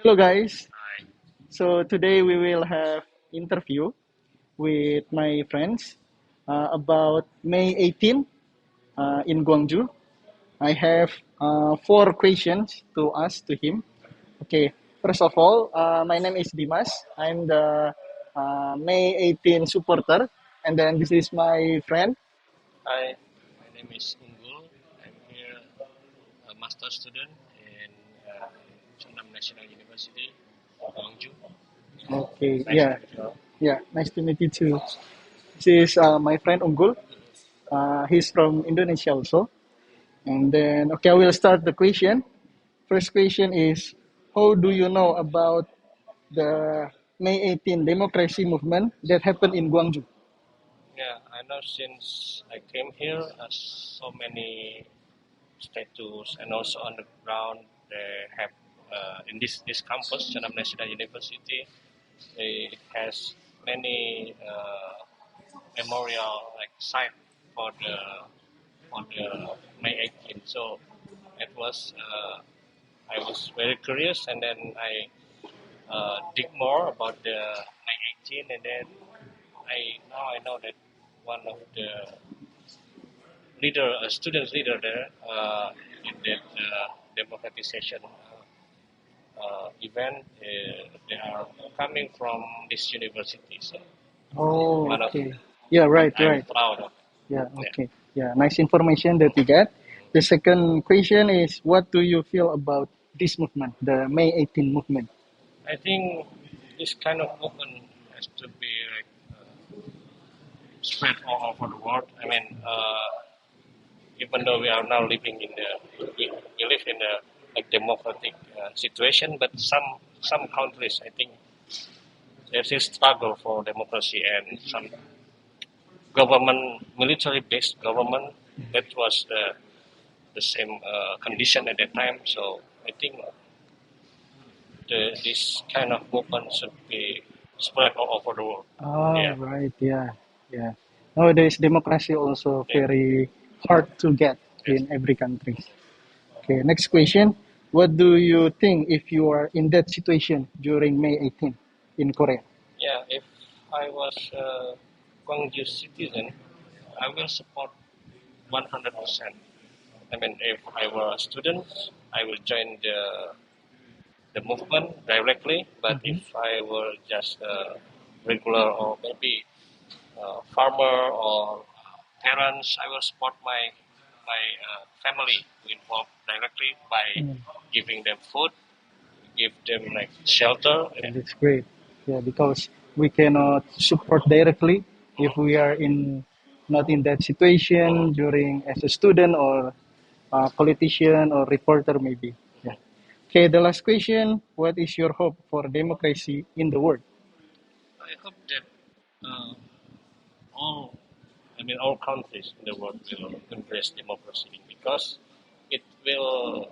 Hello guys. Hi. So today we will have interview with my friends about May 18 in Gwangju. I have four questions to ask to him. Okay. First of all, my name is Dimas. I'm the May 18 supporter, and then this is my friend. Hi, my name is Unggul. I'm here a master student in Chennai National University, Gwangju. Okay. Nice to Yeah. meet you all. Yeah. Nice to meet you too. This is my friend Unggul. He's from Indonesia also. And then, okay, I will start the question. First question is, how do you know about the May 18 democracy movement that happened in Gwangju? Yeah, I know since I came here, so many statues and also on the ground they have in this campus, Chennai National University, it has many memorial like site for the May 18th. So it was I was very curious, and then I dig more about the May 18th, and then I know that one of the student leader there in that democratization event, they are coming from this university. So Oh, one of okay. Yeah, right, I'm right. proud of. Yeah, Yeah. okay. Yeah, nice information that you get. The second question is, what do you feel about this movement, the May 18 movement? I think this kind of movement has to be like spread all over the world. I mean, even though we are now living in we live in a like democratic situation, but some countries, I think, there's a struggle for democracy, and some government, military-based government, that was the same condition at that time. So I think this kind of movement should be spread all over the world. Oh, Yeah. right, yeah, yeah. Nowadays, democracy also Yeah. very hard to get Yes. in every country. Okay, next question. What do you think if you are in that situation during May 18 in Korea? Yeah, if I was a Gwangju citizen, I will support 100%. I mean, if I were a student, I will join the movement directly. But if Mhm. I were just a regular or maybe farmer or parents, I will support my family involved directly by Mm, giving them food, give them like shelter. and Yeah. that's great. Yeah, because we cannot support directly if we are in not in that situation during as a student or a politician or reporter maybe. Yeah. Okay, the last question. What is your hope for democracy in the world? I hope that uh, all, I mean, all countries in the world will embrace democracy because it will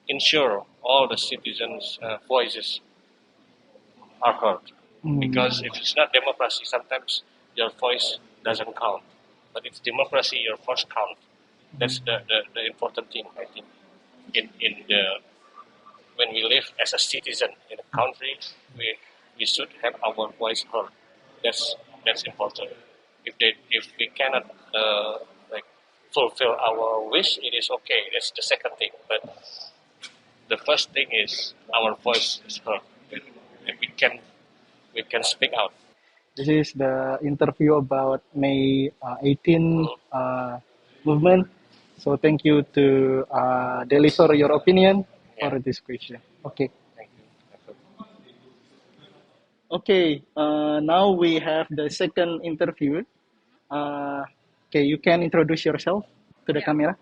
ensure all the citizens' voices are heard. Mm, Because if it's not democracy, sometimes your voice doesn't count. But it's democracy, your voice count. That's the important thing, I think. In the when we live as a citizen in a country, we should have our voice heard. That's important. If we cannot like fulfill our wish, it is okay. That's the second thing. But the first thing is our voice is heard, and we can speak out. this is the interview about May 18 Mhm. movement. So thank you to deliver your opinion Yeah, for this question. Okay. thank you. Okay. Now we have the second interview. Okay, you can introduce yourself to the Yeah. camera.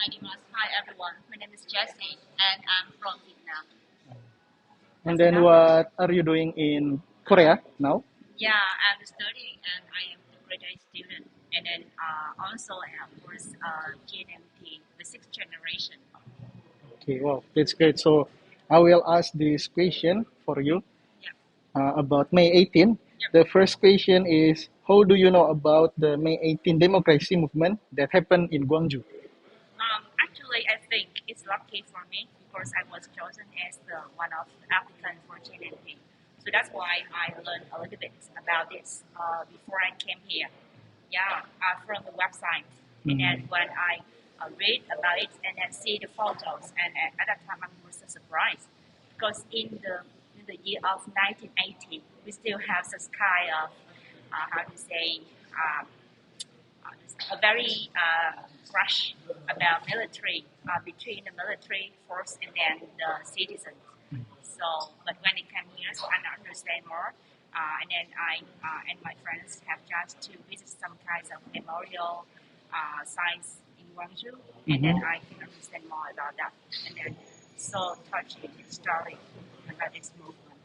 Hi Dimas. Hi everyone. My name is Jessie and I'm from Vietnam. And then what are you doing in Korea now? Yeah, I'm studying and I am the graduate student. And then also I have course GNMT, the sixth generation. Okay, wow, that's great. So I will ask this question for you Yeah. about May 18. Yep. The first question is, how do you know about the May 18 democracy movement that happened in Gwangju? Actually, I think it's lucky for me because I was chosen as the one of the applicants for GNP. So that's why I learned a little bit about this before I came here. Yeah, from the website. And then when I read about it and then see the photos, and at that time I was so surprised because in the year of 1980, we still have this kind of a very rush about military between the military force and then the citizens. So, but when it came here, so I understand more. And then I and my friends have chance to visit some kinds of memorial sites in Gwangju, and then I can understand more about that. And then so touching story about this movement.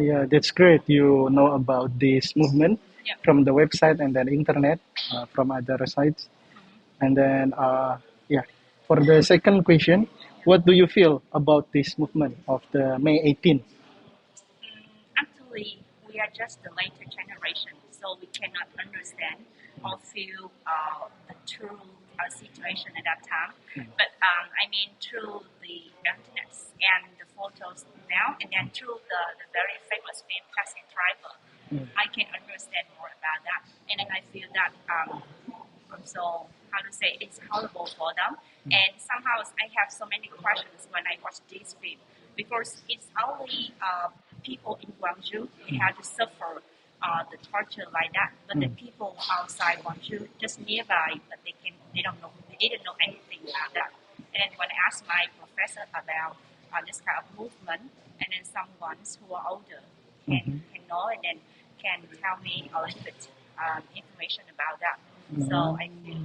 Yeah, that's great. You know about this movement Yeah. from the website and then internet from other sites. And then, yeah, for the second question, what do you feel about this movement of the May 18th? Actually, we are just the later generation, so we cannot understand or feel the true situation at that time. But I mean, through the internet and the photos now, and then through the very famous film Taxi Driver, I can understand more about that. And then I feel that so how to say it's horrible for them. And somehow I have so many questions when I watch this film because it's only people in Gwangju they have to suffer the torture like that, but the people outside Gwangju just nearby, but they didn't know anything about that. And then when I asked my professor about this kind of movement, and then someone who are older can know and then can tell me a little bit information about that. So I feel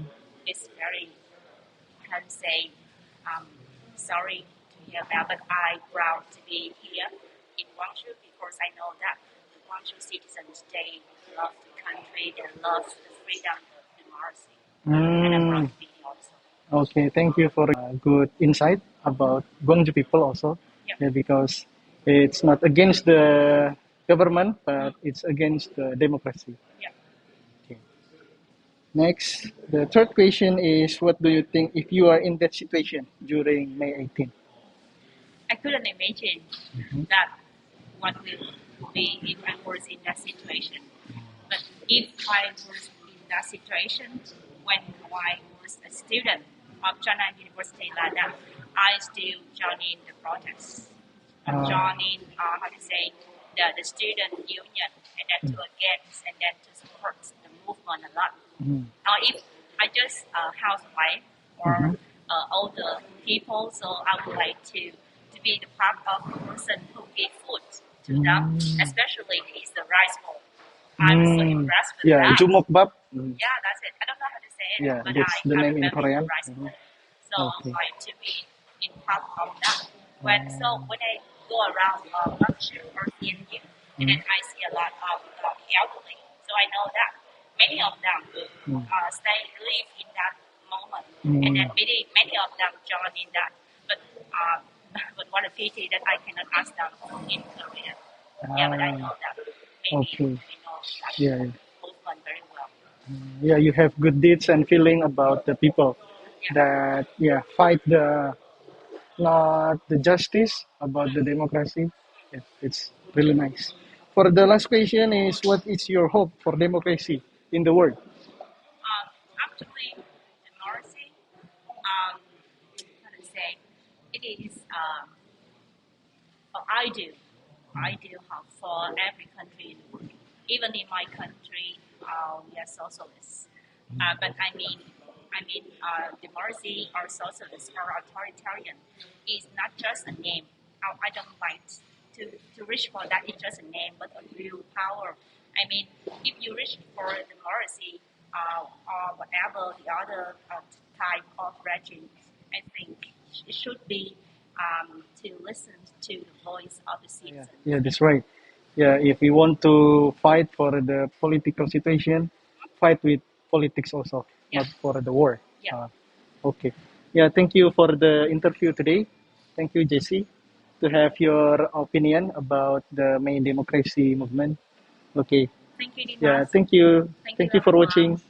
it's very, how to say, sorry to hear about, but I'm proud to be here in Gwangju because I know that the Gwangju citizens, they love the country, they love the freedom, the democracy, and I'm proud to be here also. Okay, thank you for a good insight about Gwangju people also. Yeah. Because it's not against the government, but it's against the democracy. Yeah. Okay. Next, the third question is, what do you think if you are in that situation during May 18th? I couldn't imagine that what will be if I was in that situation. But if I was in that situation when I was a student of China University like that, I still join in the protests. Join in, how to say, the student union and then to against and then to support the movement a lot. If I just housewife or older people, so I would like to be the part of the person who give food to them, especially it's the rice bowl. I'm so impressed with Yeah, that. jumokbap. Yeah, that's it. I don't know how to say it, Yeah, but that's the I name in remember Korean. the rice bowl. So Okay. I like to be in part of that. When I go around Gwangju or Tianjin, and then I see a lot of elderly, so I know that many of them live in that moment, and then many of them join in that. But what a pity that I cannot ask them in Korean. Yeah, but I know that maybe Okay. we know that Yeah, movement very well. yeah, you have good deeds and feeling about the people that fight the not the justice about the democracy. Yeah, it's really nice. For the last question is, what is your hope for democracy in the world? Actually, democracy, how to say, it is ideal for every country in the world. Even in my country, we are socialists. But I mean, democracy or socialist or authoritarian is not just a name. I don't like to reach for that. It's just a name, but a real power. I mean, if you reach for democracy or whatever the other type of regime, I think it should be to listen to the voice of the citizens. Yeah, that's right. Yeah, if we want to fight for the political situation, fight with politics also, not for the war. Yeah. Okay. Yeah, thank you for the interview today. Thank you, Jesse, to have your opinion about the main democracy movement. Okay. Thank you, Dimas. Yeah, thank you. Thank you for everyone. watching.